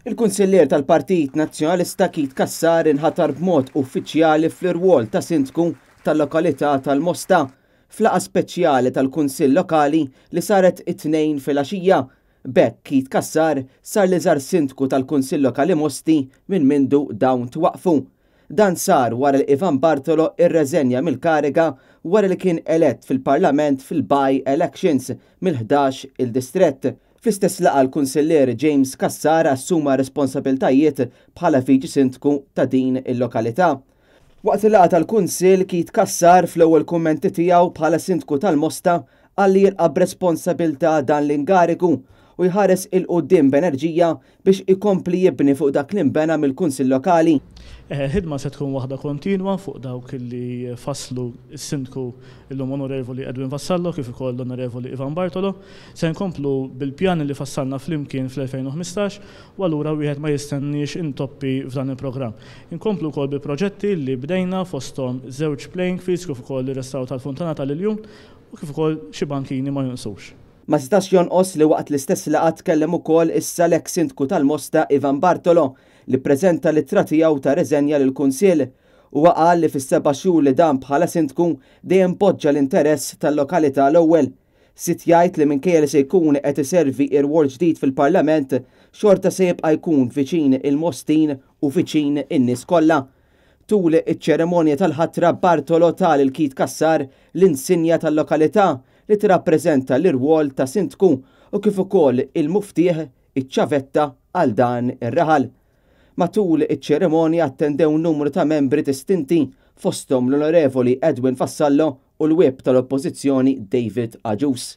Il-Kunsillier tal-Partit Nazzjonalista Kit Kassar inħatar b'mod uffiċjali fl-irwol ta' sindku tal-lokalità tal-Mosta f'laqgħa speċjali tal-Kunsill Lokali li saret it-tnejn filgħaxija. B'hekk Kit Kassar sar li żar sindku tal-Kunsill Lokali Mosti minn mindu dawn twaqfu. Dan sar wara li Ivan Bartolo irreżenja mill-kariga wara li kien elett fil-Parlament fil-by elections mill-11 il-distrett. Fl-istess laqgħa l-Kunsillier James Kassar assuma responsabiltajiet bħala viċi sindku ta' din il-lokalità. Waqt il-laqgħa tal-Kunsill Kit Kassar fl-ewwel kummenti tiegħu bħala sindku tal-Mosta qalli jilqab responsabilità dan l-ingariku u jħares il-qudiem b'enerġija biex ikompli jibni fuq dak li nbena mill-Kunsill Lokali. Ħidma se tkun waħda kontinwa fuq dawk li faslu s-sindku l-lum Onorevoli Edwin Vassallo kif ukoll l-Onorevoli Ivan Bartolo. Se nkomplu bil-pjan li fassalna flimkien fl-2015 u allura wieħed ma jistenniex intoppi f'dan il-programm. Inkomplu wkoll bi proġetti li bdejna fosthom żewġ playing fields kif ukoll ir-restaw tal-Funtana tal-Iljum u kif ukoll xi bankini ma jinsux. Ma setax jonqos li waqt l-istess laqgħa tkellem ukoll issa l-eks sindku tal-Mosta Ivan Bartolo li ppreżenta l-ittra tiegħu ta' reżenja lill-Kunsill u qal li fis-7 xhur li dan bħala sindku dejjem poġġa l-interess tal-lokalità l-ewwel. Sit jgħid li minkejja li se jkun qed iservi rwol ġdid fil-Parlament xorta se jibqa' jkun viċin il-Mostin u viċin in-nies kollha. Tul iċ-ċeremonja tal-ħatra Bartolo tal il-Kit Kassar l-insinja tal-lokalità li tirrappreżenta l-irwol ta' sindku u kif ukoll il-muftieħ iċ-ċavetta għal dan ir-raħal. Matul iċ-ċeremonja attendew numru ta' membri distinti fosthom l-Onorevoli Edwin Vassallo u l-Whip tal-Oppożizzjoni David Agius.